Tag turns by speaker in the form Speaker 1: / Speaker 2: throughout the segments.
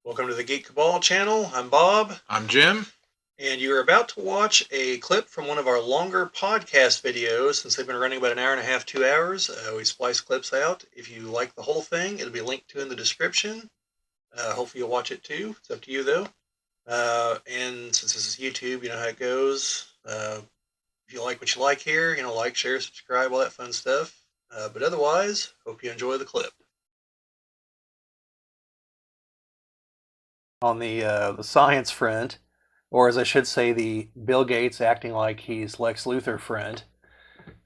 Speaker 1: Welcome to the Geek Cabal channel. I'm Bob,
Speaker 2: I'm Jim.
Speaker 1: and you are about to watch a clip from one of our longer podcast videos since they've been running about an hour and a half, 2 hours. We splice clips out. If you like the whole thing, it'll be linked to in the description. Hopefully, you'll watch it too. It's up to you, though. And since this is YouTube, you know how it goes. If you like what you like here, like, share, subscribe, all that fun stuff. But otherwise, hope you enjoy the clip. On the science front, or as I should say, the Bill Gates acting like he's Lex Luthor front.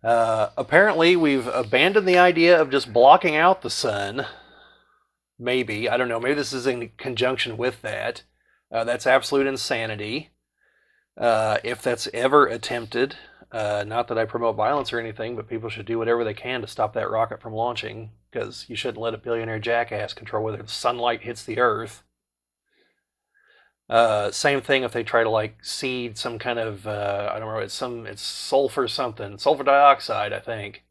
Speaker 1: Apparently, we've abandoned the idea of just blocking out the sun. Maybe, I don't know. Maybe this is in conjunction with that. That's absolute insanity. If that's ever attempted, not that I promote violence or anything, but people should do whatever they can to stop that rocket from launching, because you shouldn't let a billionaire jackass control whether the sunlight hits the Earth. Same thing if they try to like seed some kind of I don't know, it's sulfur something, sulfur dioxide, I think,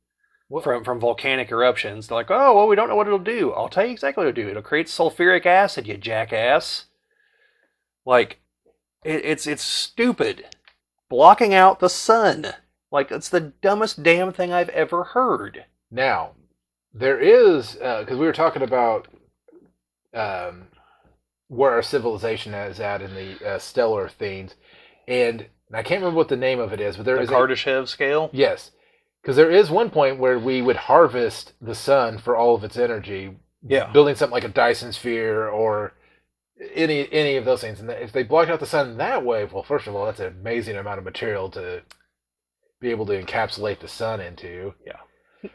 Speaker 1: from volcanic eruptions. They're like, oh well, we don't know what it'll do. I'll tell you exactly what it'll do. It'll create sulfuric acid, you jackass. Like it's stupid. Blocking out the sun. Like it's the dumbest damn thing I've ever heard.
Speaker 2: Now, there is, because we were talking about um, where our civilization is at in the stellar themes, and I can't remember what the name of it is, but there
Speaker 1: The
Speaker 2: is
Speaker 1: Kardashev scale.
Speaker 2: yes, because there is one point where we would harvest the sun for all of its energy,
Speaker 1: Yeah.
Speaker 2: building something like a Dyson sphere or any of those things. And if they blocked out the sun that way, well, first of all, that's an amazing amount of material to be able to encapsulate the sun into.
Speaker 1: Yeah.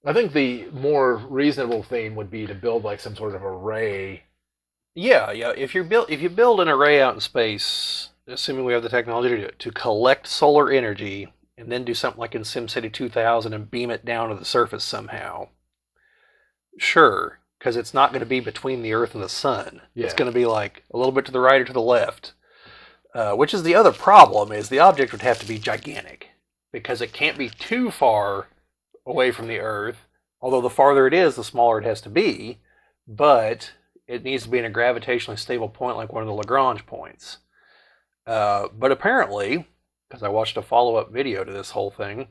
Speaker 2: I think the more reasonable thing would be to build like some sort of array.
Speaker 1: Yeah, yeah. If you build an array out in space, assuming we have the technology to do it, to collect solar energy and then do something like in SimCity 2000 and beam it down to the surface somehow. Sure, because it's not going to be between the Earth and the Sun.
Speaker 2: Yeah.
Speaker 1: It's going to be like a little bit to the right or to the left. Which is the other problem, is the object would have to be gigantic because it can't be too far away from the Earth. Although the farther it is, the smaller it has to be. But it needs to be in a gravitationally stable point like one of the Lagrange points. But apparently, because I watched a follow-up video to this whole thing,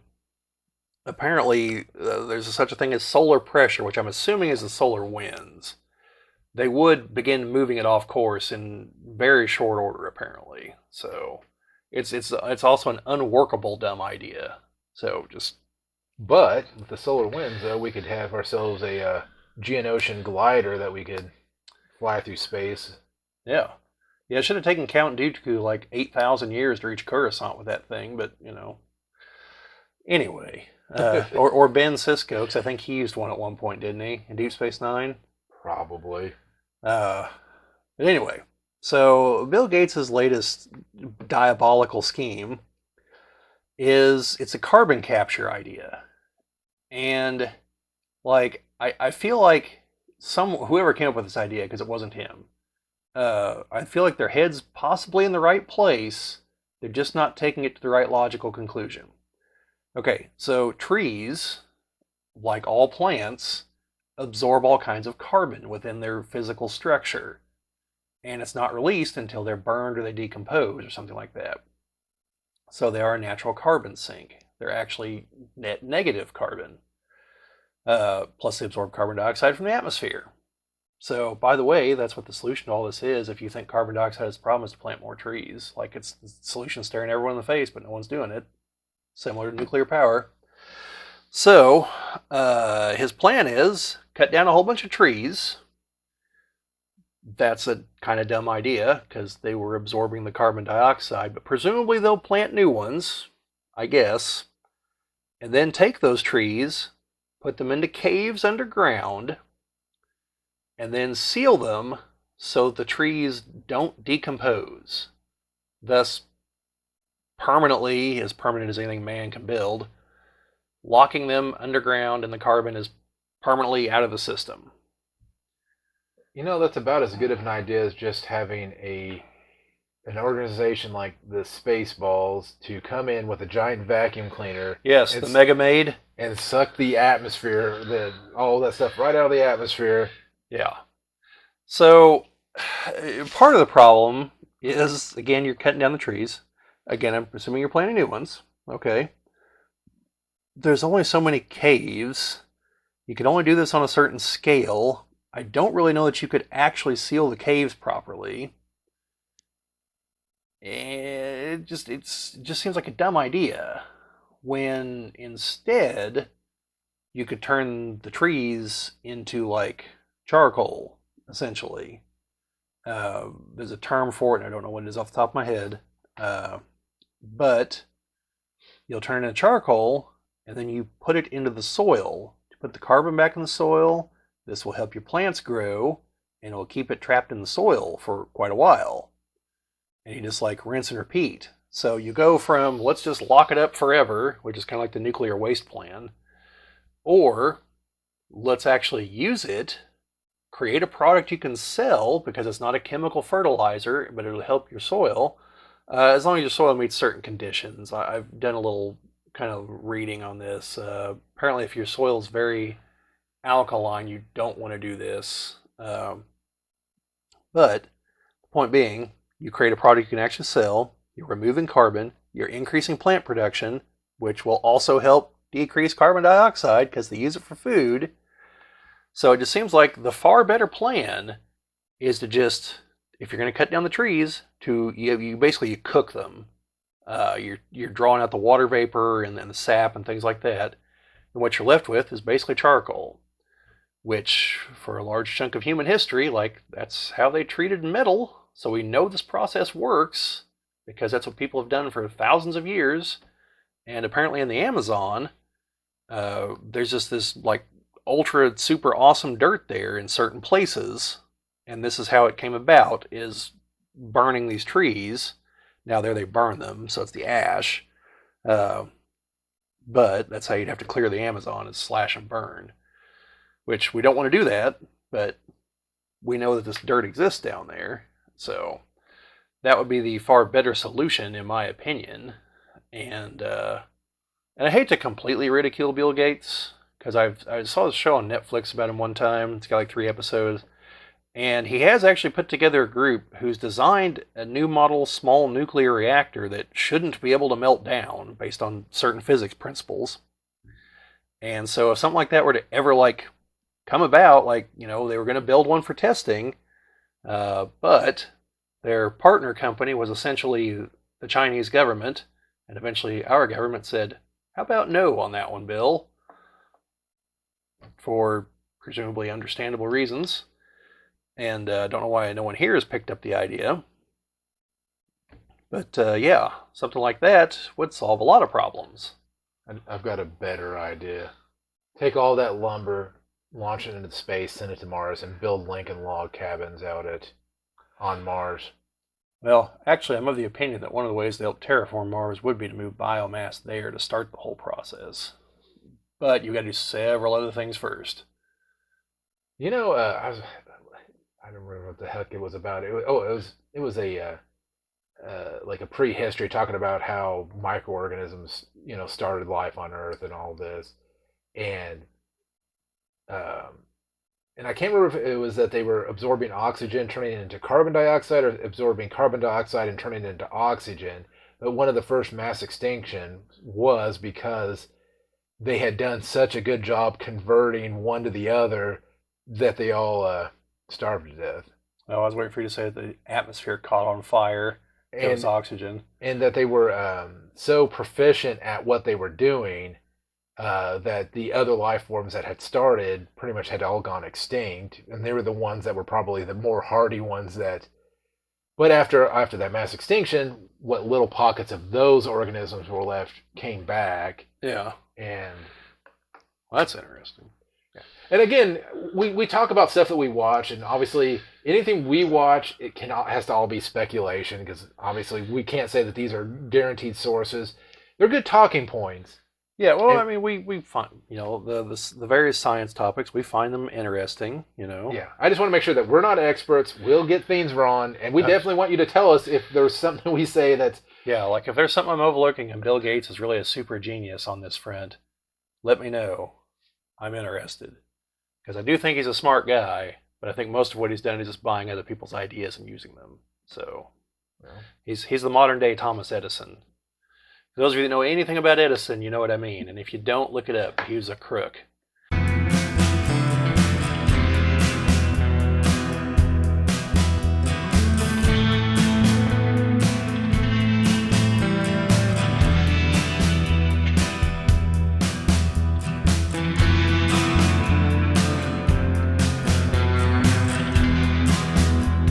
Speaker 1: apparently there's such a thing as solar pressure, which I'm assuming is the solar winds. They would begin moving it off course in very short order, apparently. So it's also an unworkable dumb idea. So just
Speaker 2: But with the solar winds, though, we could have ourselves a Geonosian glider that we could fly through space.
Speaker 1: yeah. Yeah, it should have taken Count Dooku like 8,000 years to reach Coruscant with that thing, but Anyway, or Ben Sisko, because I think he used one at one point, didn't he, in Deep Space Nine?
Speaker 2: Probably.
Speaker 1: Uh, but anyway, so Bill Gates' latest diabolical scheme is it's a carbon capture idea, and like I feel like whoever came up with this idea, because it wasn't him. I feel like their head's possibly in the right place. They're just not taking it to the right logical conclusion. Okay, so trees, like all plants, absorb all kinds of carbon within their physical structure. And it's not released until they're burned or they decompose or something like that. So they are a natural carbon sink. They're actually net negative carbon. Plus they absorb carbon dioxide from the atmosphere. So, by the way, that's what the solution to all this is. If you think carbon dioxide is the problem, is to plant more trees. Like it's the solution staring everyone in the face, but no one's doing it. Similar to nuclear power. So, his plan is cut down a whole bunch of trees. That's a kind of dumb idea because they were absorbing the carbon dioxide, but presumably they'll plant new ones, I guess, and then take those trees, put them into caves underground, and then seal them so the trees don't decompose. Thus, permanently, as permanent as anything man can build, locking them underground and the carbon is permanently out of the system.
Speaker 2: That's about as good of an idea as just having an organization like the Spaceballs to come in with a giant vacuum cleaner.
Speaker 1: Yes, the Mega Maid.
Speaker 2: And suck the atmosphere, all that stuff right out of the atmosphere.
Speaker 1: Yeah. So part of the problem is, again, you're cutting down the trees. Again, I'm assuming you're planting new ones. Okay. There's only so many caves. You can only do this on a certain scale. I don't really know that you could actually seal the caves properly. And it just seems like a dumb idea. When instead you could turn the trees into like charcoal, essentially. There's a term for it, and I don't know what it is off the top of my head. But you'll turn it into charcoal, and then you put it into the soil. To put the carbon back in the soil, this will help your plants grow, and it will keep it trapped in the soil for quite a while. And you just like rinse and repeat. So you go from let's just lock it up forever, which is kind of like the nuclear waste plan, or let's actually use it, create a product you can sell because it's not a chemical fertilizer, but it'll help your soil as long as your soil meets certain conditions. I've done a little kind of reading on this. Apparently, if your soil is very alkaline, you don't want to do this. But the point being, you create a product you can actually sell, you're removing carbon, you're increasing plant production, which will also help decrease carbon dioxide because they use it for food. So it just seems like the far better plan is to just, if you're going to cut down the trees, you basically you cook them. You're drawing out the water vapor and the sap and things like that, and what you're left with is basically charcoal, which for a large chunk of human history, like that's how they treated metal. So we know this process works because that's what people have done for thousands of years. And apparently in the Amazon, there's just this like ultra super awesome dirt there in certain places, and this is how it came about: is burning these trees. Now there they burn them, so it's the ash. Uh, but that's how you'd have to clear the Amazon, is slash and burn. Which we don't want to do that, but we know that this dirt exists down there, so that would be the far better solution, in my opinion. And I hate to completely ridicule Bill Gates because I saw this show on Netflix about him one time. It's got like 3 episodes, and he has actually put together a group who's designed a new model small nuclear reactor that shouldn't be able to melt down based on certain physics principles. And so if something like that were to ever like come about, like they were going to build one for testing, but their partner company was essentially the Chinese government, and eventually our government said, "How about no on that one, Bill?" For presumably understandable reasons. And don't know why no one here has picked up the idea. But yeah, something like that would solve a lot of problems.
Speaker 2: I've got a better idea. Take all that lumber, launch it into space, send it to Mars, and build Lincoln log cabins on Mars.
Speaker 1: Well, actually, I'm of the opinion that one of the ways to help terraform Mars would be to move biomass there to start the whole process. But you've got to do several other things first.
Speaker 2: I don't remember what the heck it was about. It was a like a prehistory talking about how microorganisms started life on Earth and all this, and um, and I can't remember if it was that they were absorbing oxygen, turning it into carbon dioxide, or absorbing carbon dioxide and turning it into oxygen. But one of the first mass extinctions was because they had done such a good job converting one to the other that they all starved to death.
Speaker 1: Oh, I was waiting for you to say that the atmosphere caught on fire. It was
Speaker 2: And
Speaker 1: oxygen.
Speaker 2: and that they were so proficient at what they were doing that the other life forms that had started pretty much had all gone extinct, and they were the ones that were probably the more hardy ones that. But after that mass extinction, what little pockets of those organisms were left came back,
Speaker 1: Yeah.
Speaker 2: and
Speaker 1: Well, that's interesting.
Speaker 2: and again, we talk about stuff that we watch, and obviously anything we watch, has to all be speculation because obviously we can't say that these are guaranteed sources. They're good talking points.
Speaker 1: Yeah, well,
Speaker 2: And
Speaker 1: I mean, we find the various science topics, we find them interesting.
Speaker 2: yeah, I just want to make sure that we're not experts. We'll get things wrong, and we definitely want you to tell us if there's something we say that's
Speaker 1: Yeah, like if there's something I'm overlooking and Bill Gates is really a super genius on this front, let me know. I'm interested because I do think he's a smart guy, But I think most of what he's done is just buying other people's ideas and using them. So
Speaker 2: Well,
Speaker 1: he's the modern day Thomas Edison. For those of you that know anything about Edison, you know what I mean. And if you don't, look it up. He was a crook.